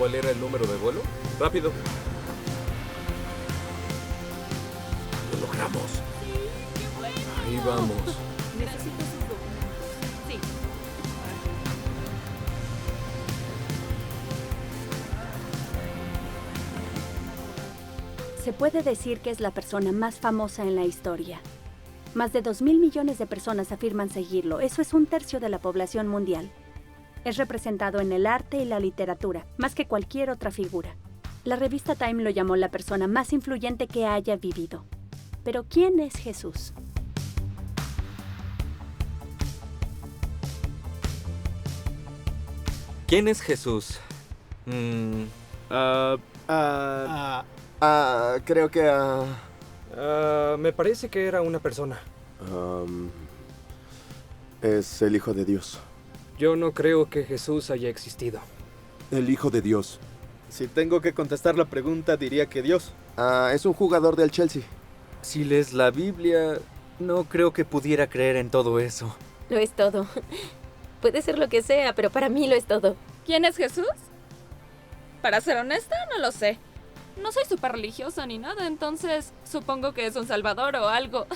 cuál era el número de vuelo? Rápido. Lo logramos. ¡Qué bueno! Ahí vamos. Necesito sus documentos. Sí. Se puede decir que es la persona más famosa en la historia. Más de 2.000 millones de personas afirman seguirlo. Eso es 1/3 de la población mundial. Es representado en el arte y la literatura, más que cualquier otra figura. La revista Time lo llamó la persona más influyente que haya vivido. Pero ¿quién es Jesús? ¿Quién es Jesús? Creo que Me parece que era una persona. es el Hijo de Dios. Yo no creo que Jesús haya existido. El Hijo de Dios. Si tengo que contestar la pregunta, diría que Dios. Es un jugador del Chelsea. Si lees la Biblia, no creo que pudiera creer en todo eso. Lo es todo. Puede ser lo que sea, pero para mí lo es todo. ¿Quién es Jesús? Para ser honesta, no lo sé. No soy súper religiosa ni nada, entonces supongo que es un salvador o algo.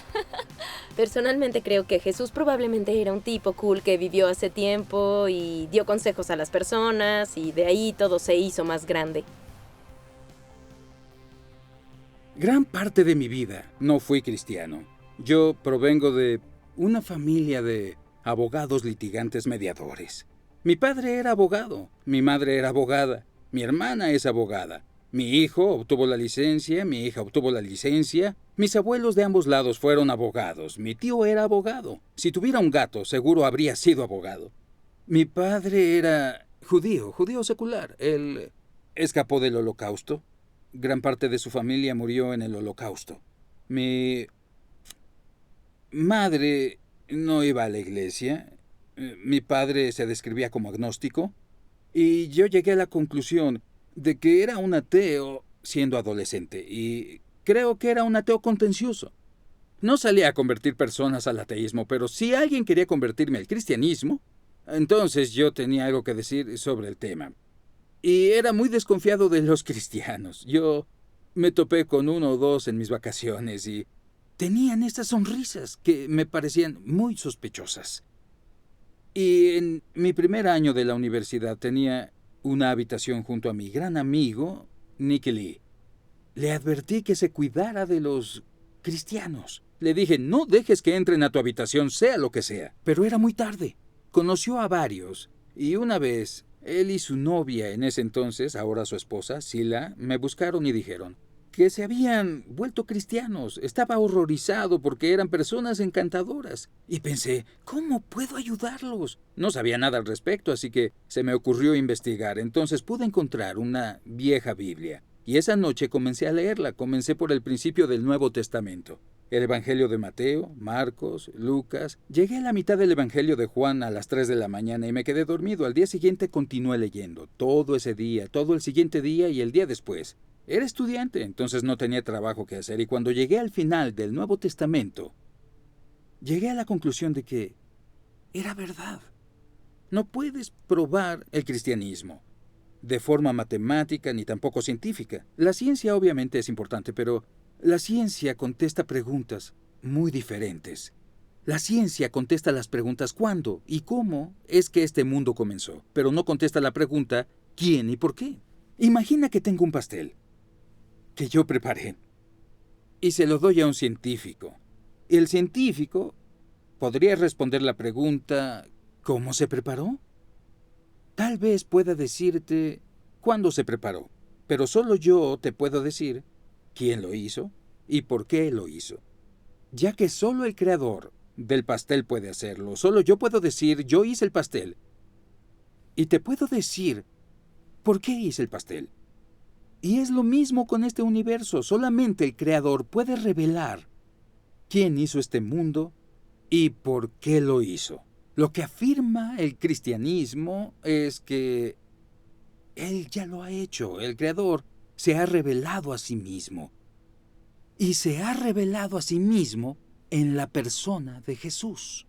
Personalmente creo que Jesús probablemente era un tipo cool que vivió hace tiempo y dio consejos a las personas y de ahí todo se hizo más grande. Gran parte de mi vida no fui cristiano. Yo provengo de una familia de abogados litigantes mediadores. Mi padre era abogado, mi madre era abogada, mi hermana es abogada. Mi hijo obtuvo la licencia, mi hija obtuvo la licencia. Mis abuelos de ambos lados fueron abogados. Mi tío era abogado. Si tuviera un gato, seguro habría sido abogado. Mi padre era judío secular. Él escapó del Holocausto. Gran parte de su familia murió en el Holocausto. Mi madre no iba a la iglesia. Mi padre se describía como agnóstico. Y yo llegué a la conclusión de que era un ateo siendo adolescente, y creo que era un ateo contencioso. No salía a convertir personas al ateísmo, pero si alguien quería convertirme al cristianismo, entonces yo tenía algo que decir sobre el tema. Y era muy desconfiado de los cristianos. Yo me topé con uno o dos en mis vacaciones y tenían estas sonrisas que me parecían muy sospechosas. Y en mi primer año de la universidad tenía una habitación junto a mi gran amigo, Nicky Lee. Le advertí que se cuidara de los cristianos. Le dije, no dejes que entren a tu habitación, sea lo que sea. Pero era muy tarde. Conoció a varios. Y una vez, él y su novia en ese entonces, ahora su esposa, Sila, me buscaron y dijeron que se habían vuelto cristianos. Estaba horrorizado porque eran personas encantadoras. Y pensé, ¿cómo puedo ayudarlos? No sabía nada al respecto, así que se me ocurrió investigar. Entonces pude encontrar una vieja Biblia. Y esa noche comencé a leerla. Comencé por el principio del Nuevo Testamento. El Evangelio de Mateo, Marcos, Lucas. Llegué a la mitad del Evangelio de Juan a las 3 de la mañana y me quedé dormido. Al día siguiente continué leyendo. Todo ese día, todo el siguiente día y el día después. Era estudiante, entonces no tenía trabajo que hacer, y cuando llegué al final del Nuevo Testamento, llegué a la conclusión de que era verdad. No puedes probar el cristianismo de forma matemática ni tampoco científica. La ciencia obviamente es importante, pero la ciencia contesta preguntas muy diferentes. La ciencia contesta las preguntas ¿cuándo y cómo es que este mundo comenzó? Pero no contesta la pregunta ¿quién y por qué? Imagina que tengo un pastel que yo preparé y se lo doy a un científico. El científico podría responder la pregunta ¿cómo se preparó? Tal vez pueda decirte cuándo se preparó, pero solo yo te puedo decir quién lo hizo y por qué lo hizo. Ya que solo el creador del pastel puede hacerlo, solo yo puedo decir yo hice el pastel. Y te puedo decir por qué hice el pastel. Y es lo mismo con este universo. Solamente el Creador puede revelar quién hizo este mundo y por qué lo hizo. Lo que afirma el cristianismo es que Él ya lo ha hecho. El Creador se ha revelado a sí mismo. Y se ha revelado a sí mismo en la persona de Jesús.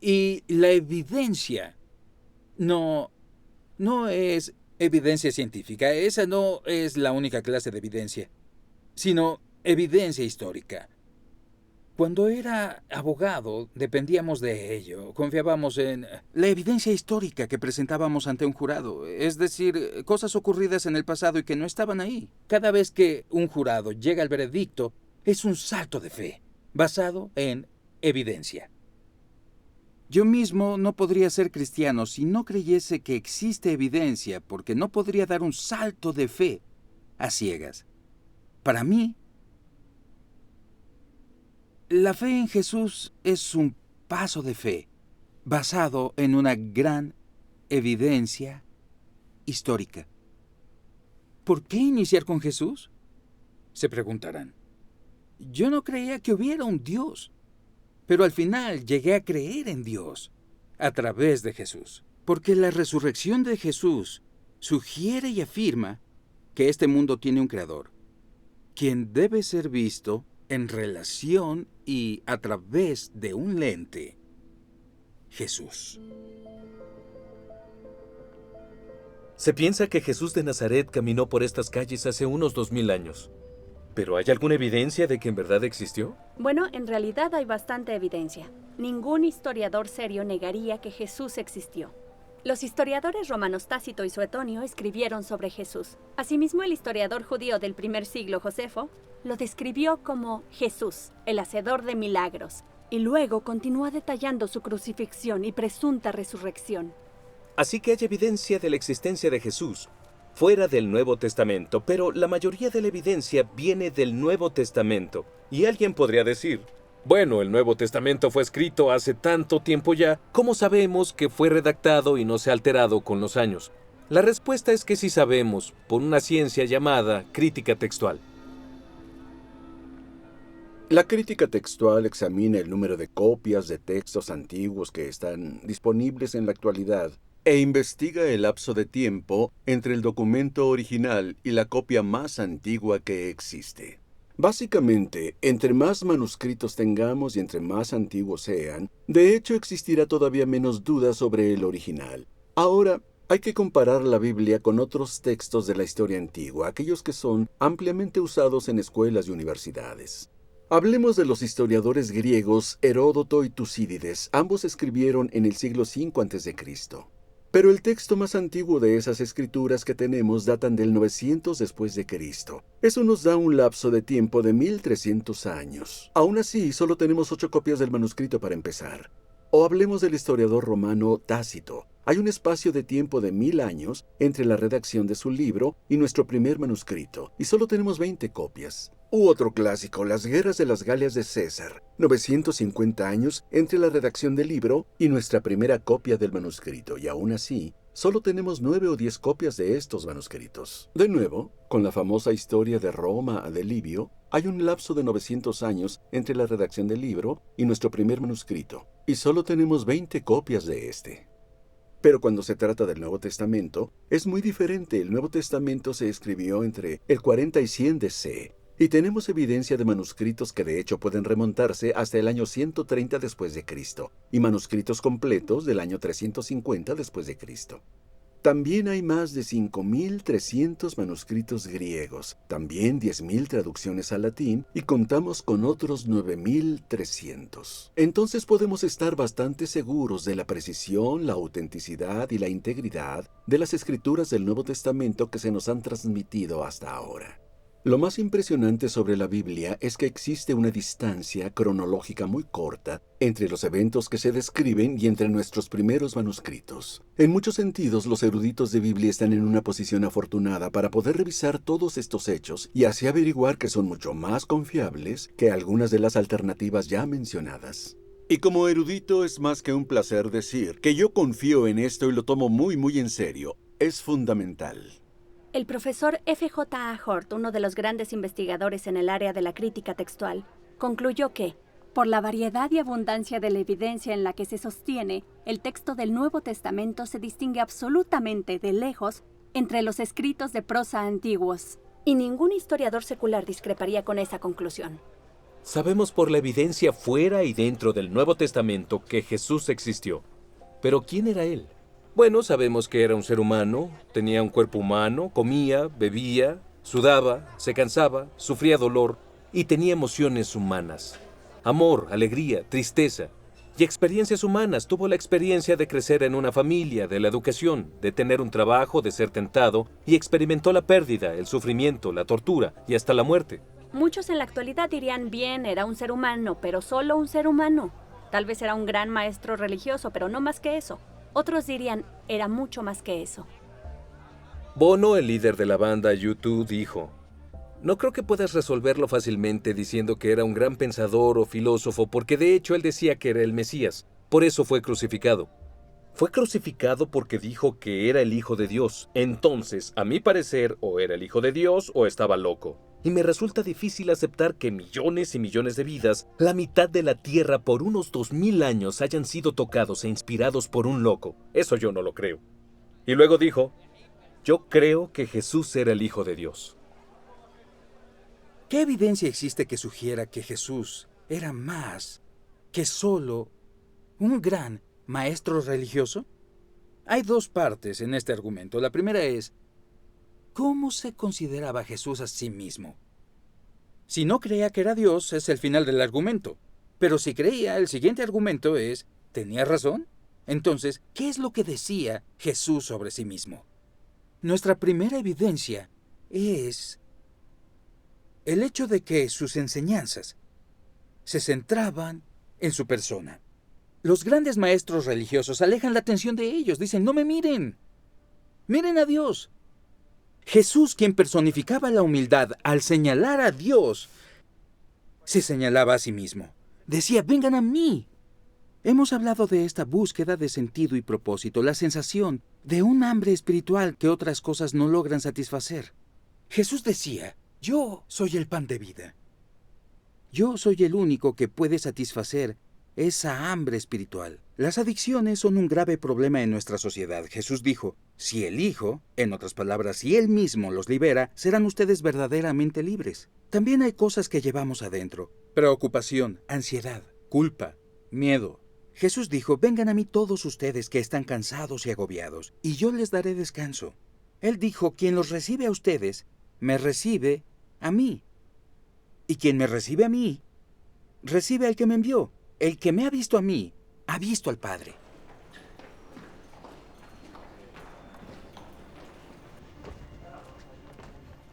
Y la evidencia no es evidencia científica. Esa no es la única clase de evidencia, sino evidencia histórica. Cuando era abogado, dependíamos de ello. Confiábamos en la evidencia histórica que presentábamos ante un jurado. Es decir, cosas ocurridas en el pasado y que no estaban ahí. Cada vez que un jurado llega al veredicto, es un salto de fe, basado en evidencia. Yo mismo no podría ser cristiano si no creyese que existe evidencia, porque no podría dar un salto de fe a ciegas. Para mí, la fe en Jesús es un paso de fe basado en una gran evidencia histórica. ¿Por qué iniciar con Jesús? Se preguntarán. Yo no creía que hubiera un Dios, pero al final llegué a creer en Dios a través de Jesús, porque la resurrección de Jesús sugiere y afirma que este mundo tiene un creador, quien debe ser visto en relación y a través de un lente: Jesús. Se piensa que Jesús de Nazaret caminó por estas calles hace unos 2000 años. ¿Pero hay alguna evidencia de que en verdad existió? Bueno, en realidad hay bastante evidencia. Ningún historiador serio negaría que Jesús existió. Los historiadores romanos Tácito y Suetonio escribieron sobre Jesús. Asimismo, el historiador judío del primer siglo, Josefo, lo describió como Jesús, el hacedor de milagros, y luego continúa detallando su crucifixión y presunta resurrección. Así que hay evidencia de la existencia de Jesús fuera del Nuevo Testamento, pero la mayoría de la evidencia viene del Nuevo Testamento. Y alguien podría decir: bueno, el Nuevo Testamento fue escrito hace tanto tiempo ya, ¿cómo sabemos que fue redactado y no se ha alterado con los años? La respuesta es que sí sabemos, por una ciencia llamada crítica textual. La crítica textual examina el número de copias de textos antiguos que están disponibles en la actualidad e investiga el lapso de tiempo entre el documento original y la copia más antigua que existe. Básicamente, entre más manuscritos tengamos y entre más antiguos sean, de hecho existirá todavía menos duda sobre el original. Ahora, hay que comparar la Biblia con otros textos de la historia antigua, aquellos que son ampliamente usados en escuelas y universidades. Hablemos de los historiadores griegos Heródoto y Tucídides. Ambos escribieron en el siglo V a.C. Pero el texto más antiguo de esas escrituras que tenemos datan del 900 después de Cristo. Eso nos da un lapso de tiempo de 1300 años. Aún así, solo tenemos 8 copias del manuscrito para empezar. O hablemos del historiador romano Tácito. Hay un espacio de tiempo de 1000 años entre la redacción de su libro y nuestro primer manuscrito, y solo tenemos 20 copias. U otro clásico, las guerras de las Galias de César. 950 años entre la redacción del libro y nuestra primera copia del manuscrito, y aún así, solo tenemos 9 o 10 copias de estos manuscritos. De nuevo, con la famosa historia de Roma de Livio, hay un lapso de 900 años entre la redacción del libro y nuestro primer manuscrito, y solo tenemos 20 copias de este. Pero cuando se trata del Nuevo Testamento, es muy diferente. El Nuevo Testamento se escribió entre el 40 y 100 DC, y tenemos evidencia de manuscritos que de hecho pueden remontarse hasta el año 130 después de Cristo, y manuscritos completos del año 350 después de Cristo. También hay más de 5.300 manuscritos griegos, también 10.000 traducciones al latín, y contamos con otros 9.300. Entonces podemos estar bastante seguros de la precisión, la autenticidad y la integridad de las escrituras del Nuevo Testamento que se nos han transmitido hasta ahora. Lo más impresionante sobre la Biblia es que existe una distancia cronológica muy corta entre los eventos que se describen y entre nuestros primeros manuscritos. En muchos sentidos, los eruditos de Biblia están en una posición afortunada para poder revisar todos estos hechos y así averiguar que son mucho más confiables que algunas de las alternativas ya mencionadas. Y como erudito es más que un placer decir que yo confío en esto y lo tomo muy en serio. Es fundamental. El profesor F.J.A. Hort, uno de los grandes investigadores en el área de la crítica textual, concluyó que, por la variedad y abundancia de la evidencia en la que se sostiene, el texto del Nuevo Testamento se distingue absolutamente de lejos entre los escritos de prosa antiguos. Y ningún historiador secular discreparía con esa conclusión. Sabemos por la evidencia fuera y dentro del Nuevo Testamento que Jesús existió. Pero ¿quién era él? Bueno, sabemos que era un ser humano, tenía un cuerpo humano, comía, bebía, sudaba, se cansaba, sufría dolor y tenía emociones humanas. Amor, alegría, tristeza y experiencias humanas. Tuvo la experiencia de crecer en una familia, de la educación, de tener un trabajo, de ser tentado y experimentó la pérdida, el sufrimiento, la tortura y hasta la muerte. Muchos en la actualidad dirían, bien, era un ser humano, pero solo un ser humano. Tal vez era un gran maestro religioso, pero no más que eso. Otros dirían, era mucho más que eso. Bono, el líder de la banda U2, dijo: "No creo que puedas resolverlo fácilmente diciendo que era un gran pensador o filósofo, porque de hecho él decía que era el Mesías. Por eso fue crucificado. Fue crucificado porque dijo que era el Hijo de Dios. Entonces, a mi parecer, o era el Hijo de Dios o estaba loco. Y me resulta difícil aceptar que millones y millones de vidas, la mitad de la Tierra por unos 2000 años, hayan sido tocados e inspirados por un loco. Eso yo no lo creo". Y luego dijo: "Yo creo que Jesús era el Hijo de Dios". ¿Qué evidencia existe que sugiera que Jesús era más que solo un gran maestro religioso? Hay dos partes en este argumento. La primera es, ¿cómo se consideraba Jesús a sí mismo? Si no creía que era Dios, es el final del argumento. Pero si creía, el siguiente argumento es, ¿tenía razón? Entonces, ¿qué es lo que decía Jesús sobre sí mismo? Nuestra primera evidencia es el hecho de que sus enseñanzas se centraban en su persona. Los grandes maestros religiosos alejan la atención de ellos. Dicen, no me miren. Miren a Dios. Jesús, quien personificaba la humildad, al señalar a Dios, se señalaba a sí mismo. Decía, vengan a mí. Hemos hablado de esta búsqueda de sentido y propósito, la sensación de un hambre espiritual que otras cosas no logran satisfacer. Jesús decía, yo soy el pan de vida. Yo soy el único que puede satisfacer esa hambre espiritual. Las adicciones son un grave problema en nuestra sociedad. Jesús dijo, si el Hijo, en otras palabras, si Él mismo los libera, serán ustedes verdaderamente libres. También hay cosas que llevamos adentro. Preocupación, ansiedad, culpa, miedo. Jesús dijo, vengan a mí todos ustedes que están cansados y agobiados, y yo les daré descanso. Él dijo, quien los recibe a ustedes, me recibe a mí. Y quien me recibe a mí, recibe al que me envió. El que me ha visto a mí, ha visto al Padre.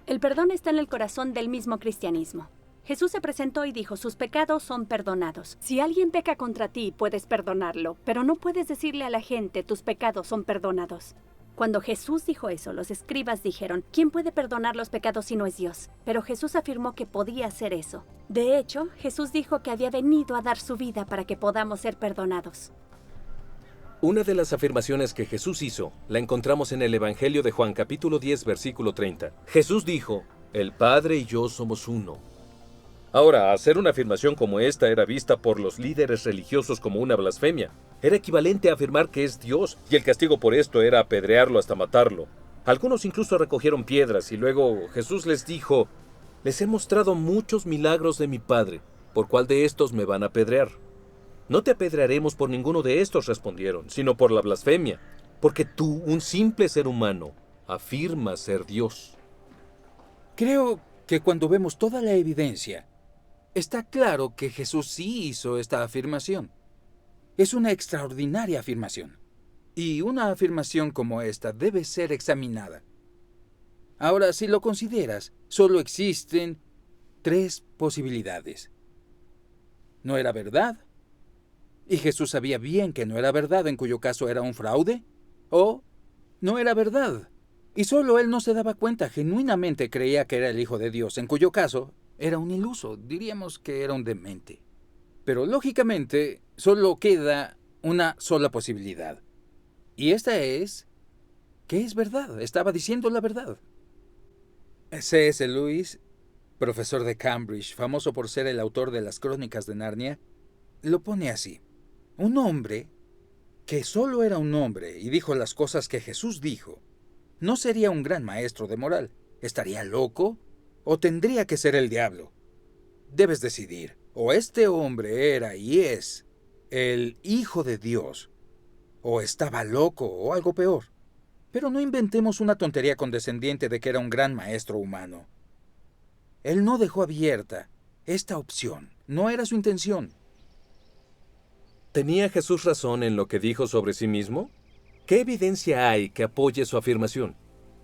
El perdón está en el corazón del mismo cristianismo. Jesús se presentó y dijo, sus pecados son perdonados. Si alguien peca contra ti, puedes perdonarlo, pero no puedes decirle a la gente, tus pecados son perdonados. Cuando Jesús dijo eso, los escribas dijeron, ¿quién puede perdonar los pecados si no es Dios? Pero Jesús afirmó que podía hacer eso. De hecho, Jesús dijo que había venido a dar su vida para que podamos ser perdonados. Una de las afirmaciones que Jesús hizo la encontramos en el Evangelio de Juan, capítulo 10, versículo 30. Jesús dijo, el Padre y yo somos uno. Ahora, hacer una afirmación como esta era vista por los líderes religiosos como una blasfemia. Era equivalente a afirmar que es Dios, y el castigo por esto era apedrearlo hasta matarlo. Algunos incluso recogieron piedras, y luego Jesús les dijo, les he mostrado muchos milagros de mi Padre, ¿por cuál de estos me van a apedrear? No te apedrearemos por ninguno de estos, respondieron, sino por la blasfemia, porque tú, un simple ser humano, afirmas ser Dios. Creo que cuando vemos toda la evidencia, está claro que Jesús sí hizo esta afirmación. Es una extraordinaria afirmación. Y una afirmación como esta debe ser examinada. Ahora, si lo consideras, solo existen 3 posibilidades. ¿No era verdad? Y Jesús sabía bien que no era verdad, en cuyo caso era un fraude. O no era verdad. Y solo él no se daba cuenta, genuinamente creía que era el Hijo de Dios, en cuyo caso era un iluso, diríamos que era un demente. Pero lógicamente solo queda una sola posibilidad. Y esta es que es verdad, estaba diciendo la verdad. C.S. Lewis, profesor de Cambridge, famoso por ser el autor de las Crónicas de Narnia, lo pone así. Un hombre que solo era un hombre y dijo las cosas que Jesús dijo, no sería un gran maestro de moral. ¿Estaría loco? ¿O tendría que ser el diablo? Debes decidir. O este hombre era y es el Hijo de Dios, o estaba loco, o algo peor. Pero no inventemos una tontería condescendiente de que era un gran maestro humano. Él no dejó abierta esta opción. No era su intención. ¿Tenía Jesús razón en lo que dijo sobre sí mismo? ¿Qué evidencia hay que apoye su afirmación?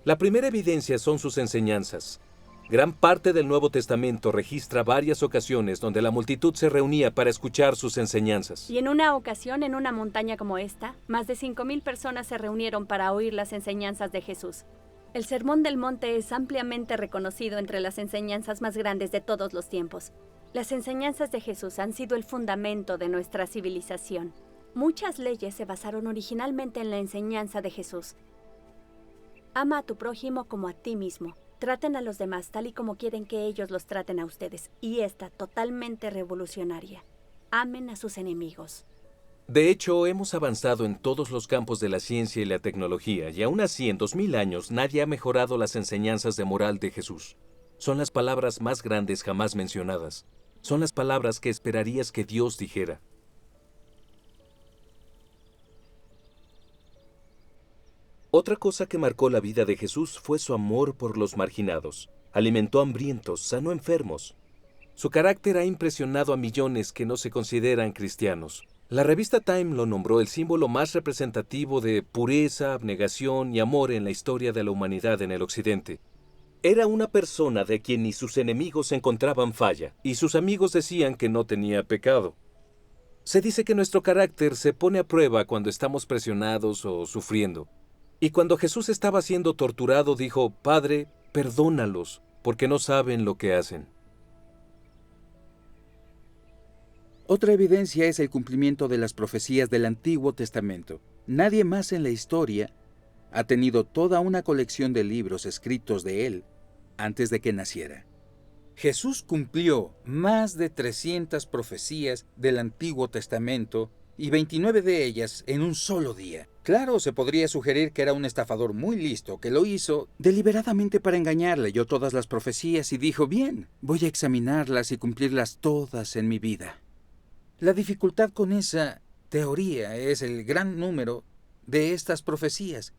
La primera evidencia son sus enseñanzas. Gran parte del Nuevo Testamento registra varias ocasiones donde la multitud se reunía para escuchar sus enseñanzas. Y en una ocasión, en una montaña como esta, más de 5,000 personas se reunieron para oír las enseñanzas de Jesús. El Sermón del Monte es ampliamente reconocido entre las enseñanzas más grandes de todos los tiempos. Las enseñanzas de Jesús han sido el fundamento de nuestra civilización. Muchas leyes se basaron originalmente en la enseñanza de Jesús. Ama a tu prójimo como a ti mismo. Traten a los demás tal y como quieren que ellos los traten a ustedes. Y esta totalmente revolucionaria. Amen a sus enemigos. De hecho, hemos avanzado en todos los campos de la ciencia y la tecnología, y aún así, en 2000 años, nadie ha mejorado las enseñanzas de moral de Jesús. Son las palabras más grandes jamás mencionadas. Son las palabras que esperarías que Dios dijera. Otra cosa que marcó la vida de Jesús fue su amor por los marginados. Alimentó hambrientos, sanó enfermos. Su carácter ha impresionado a millones que no se consideran cristianos. La revista Time lo nombró el símbolo más representativo de pureza, abnegación y amor en la historia de la humanidad en el Occidente. Era una persona de quien ni sus enemigos encontraban falla, y sus amigos decían que no tenía pecado. Se dice que nuestro carácter se pone a prueba cuando estamos presionados o sufriendo. Y cuando Jesús estaba siendo torturado, dijo: Padre, perdónalos, porque no saben lo que hacen. Otra evidencia es el cumplimiento de las profecías del Antiguo Testamento. Nadie más en la historia ha tenido toda una colección de libros escritos de él antes de que naciera. Jesús cumplió más de 300 profecías del Antiguo Testamento y 29 de ellas en un solo día. Claro, se podría sugerir que era un estafador muy listo que lo hizo deliberadamente para engañar. Leyó todas las profecías y dijo: bien, voy a examinarlas y cumplirlas todas en mi vida. La dificultad con esa teoría es el gran número de estas profecías.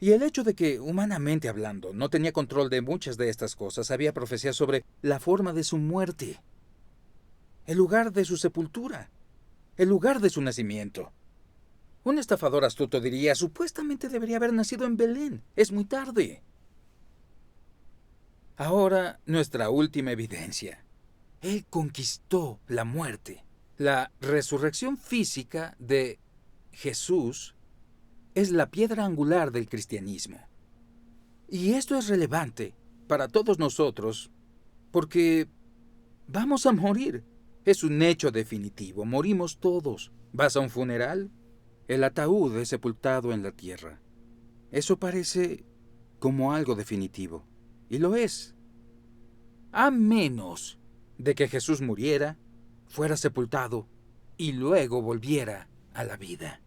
Y el hecho de que, humanamente hablando, no tenía control de muchas de estas cosas. Había profecías sobre la forma de su muerte, el lugar de su sepultura, el lugar de su nacimiento. Un estafador astuto diría: supuestamente debería haber nacido en Belén. Es muy tarde. Ahora, nuestra última evidencia. Él conquistó la muerte. La resurrección física de Jesús es la piedra angular del cristianismo. Y esto es relevante para todos nosotros porque vamos a morir. Es un hecho definitivo. Morimos todos. ¿Vas a un funeral? El ataúd es sepultado en la tierra. Eso parece como algo definitivo. Y lo es. A menos de que Jesús muriera, fuera sepultado y luego volviera a la vida.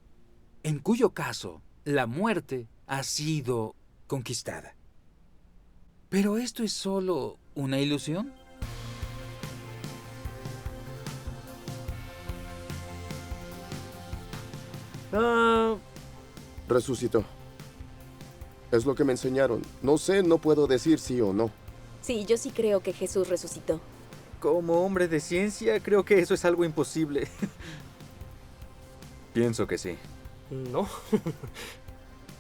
En cuyo caso, la muerte ha sido conquistada. ¿Pero esto es solo una ilusión? Resucitó. Es lo que me enseñaron. No sé, no puedo decir sí o no. Sí, yo sí creo que Jesús resucitó. Como hombre de ciencia, creo que eso es algo imposible. Pienso que sí. No.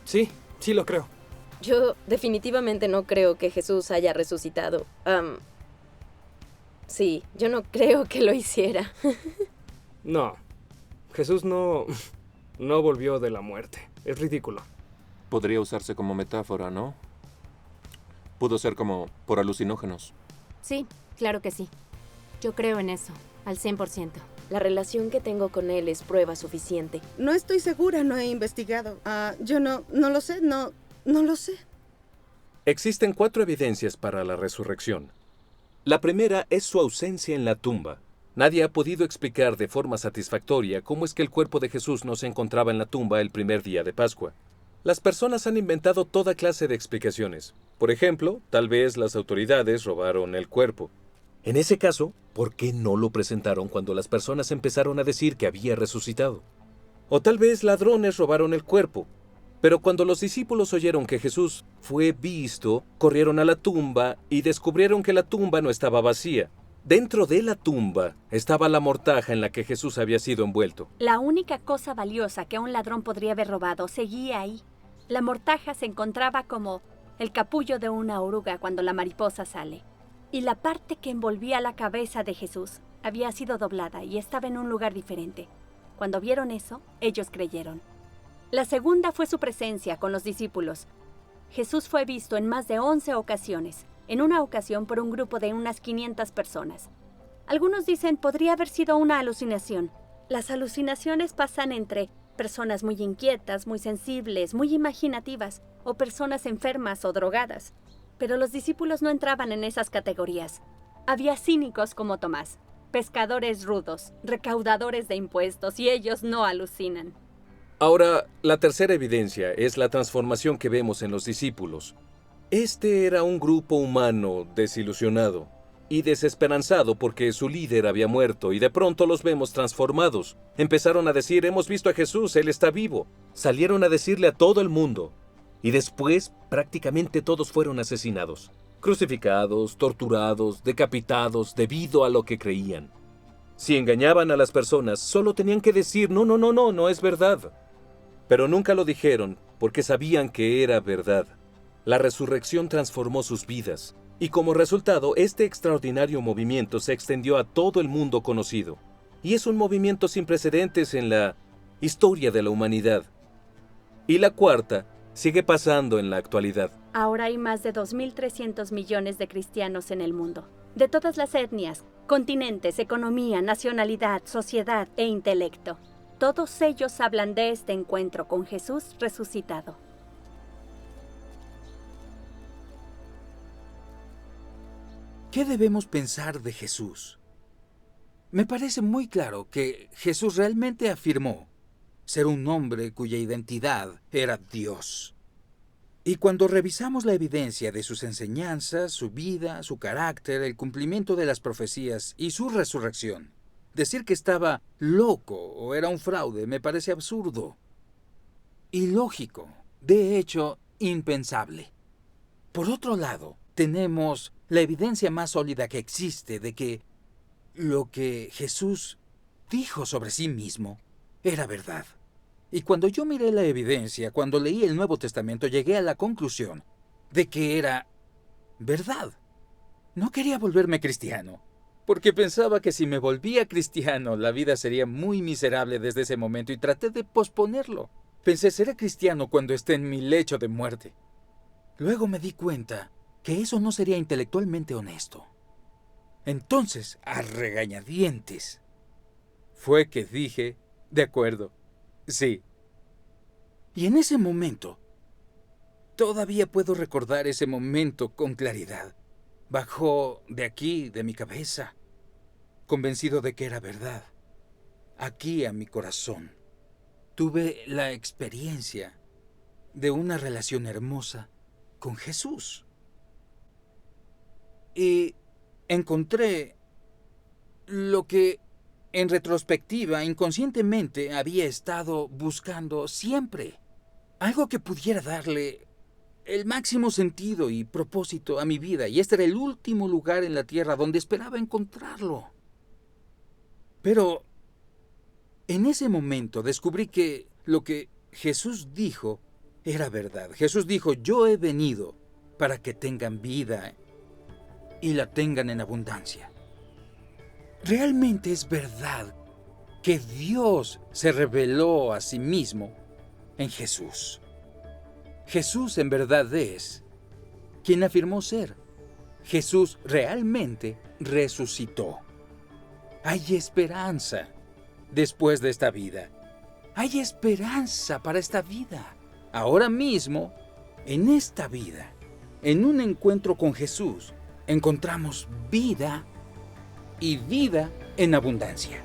Sí, sí lo creo. Yo definitivamente no creo que Jesús haya resucitado. Sí, yo no creo que lo hiciera. No. Jesús no volvió de la muerte. Es ridículo. Podría usarse como metáfora, ¿no? Pudo ser como por alucinógenos. Sí, claro que sí. Yo creo en eso, al 100%. La relación que tengo con él es prueba suficiente. No estoy segura, no he investigado. Yo no lo sé, no lo sé. Existen 4 evidencias para la resurrección. La primera es su ausencia en la tumba. Nadie ha podido explicar de forma satisfactoria cómo es que el cuerpo de Jesús no se encontraba en la tumba el primer día de Pascua. Las personas han inventado toda clase de explicaciones. Por ejemplo, tal vez las autoridades robaron el cuerpo. En ese caso, ¿por qué no lo presentaron cuando las personas empezaron a decir que había resucitado? O tal vez ladrones robaron el cuerpo. Pero cuando los discípulos oyeron que Jesús fue visto, corrieron a la tumba y descubrieron que la tumba no estaba vacía. Dentro de la tumba estaba la mortaja en la que Jesús había sido envuelto. La única cosa valiosa que un ladrón podría haber robado seguía ahí. La mortaja se encontraba como el capullo de una oruga cuando la mariposa sale. Y la parte que envolvía la cabeza de Jesús había sido doblada y estaba en un lugar diferente. Cuando vieron eso, ellos creyeron. La segunda fue su presencia con los discípulos. Jesús fue visto en más de 11 ocasiones, en una ocasión por un grupo de unas 500 personas. Algunos dicen podría haber sido una alucinación. Las alucinaciones pasan entre personas muy inquietas, muy sensibles, muy imaginativas, o personas enfermas o drogadas. Pero los discípulos no entraban en esas categorías. Había cínicos como Tomás, pescadores rudos, recaudadores de impuestos, y ellos no alucinan. Ahora, la tercera evidencia es la transformación que vemos en los discípulos. Este era un grupo humano desilusionado y desesperanzado porque su líder había muerto, y de pronto los vemos transformados. Empezaron a decir, hemos visto a Jesús, Él está vivo. Salieron a decirle a todo el mundo. Y después, prácticamente todos fueron asesinados, crucificados, torturados, decapitados, debido a lo que creían. Si engañaban a las personas, solo tenían que decir, no es verdad. Pero nunca lo dijeron porque sabían que era verdad. La resurrección transformó sus vidas, y como resultado, este extraordinario movimiento se extendió a todo el mundo conocido. Y es un movimiento sin precedentes en la historia de la humanidad. Y la cuarta sigue pasando en la actualidad. Ahora hay más de 2.300 millones de cristianos en el mundo, de todas las etnias, continentes, economía, nacionalidad, sociedad e intelecto. Todos ellos hablan de este encuentro con Jesús resucitado. ¿Qué debemos pensar de Jesús? Me parece muy claro que Jesús realmente afirmó ser un hombre cuya identidad era Dios. Y cuando revisamos la evidencia de sus enseñanzas, su vida, su carácter, el cumplimiento de las profecías y su resurrección, decir que estaba loco o era un fraude me parece absurdo, ilógico, de hecho, impensable. Por otro lado, tenemos la evidencia más sólida que existe de que lo que Jesús dijo sobre sí mismo era verdad. Y cuando yo miré la evidencia, cuando leí el Nuevo Testamento, llegué a la conclusión de que era verdad. No quería volverme cristiano, porque pensaba que si me volvía cristiano, la vida sería muy miserable desde ese momento, y traté de posponerlo. Pensé, seré cristiano cuando esté en mi lecho de muerte. Luego me di cuenta que eso no sería intelectualmente honesto. Entonces, a regañadientes, fue que dije, de acuerdo, sí. Y en ese momento, todavía puedo recordar ese momento con claridad. Bajó de aquí, de mi cabeza, convencido de que era verdad. Aquí a mi corazón, tuve la experiencia de una relación hermosa con Jesús. Y encontré lo que, en retrospectiva, inconscientemente había estado buscando siempre. Algo que pudiera darle el máximo sentido y propósito a mi vida, y este era el último lugar en la tierra donde esperaba encontrarlo. Pero en ese momento descubrí que lo que Jesús dijo era verdad. Jesús dijo, yo he venido para que tengan vida y la tengan en abundancia. Realmente es verdad que Dios se reveló a sí mismo en Jesús. Jesús en verdad es quien afirmó ser. Jesús realmente resucitó. Hay esperanza después de esta vida. Hay esperanza para esta vida. Ahora mismo, en esta vida, en un encuentro con Jesús, encontramos vida y vida en abundancia.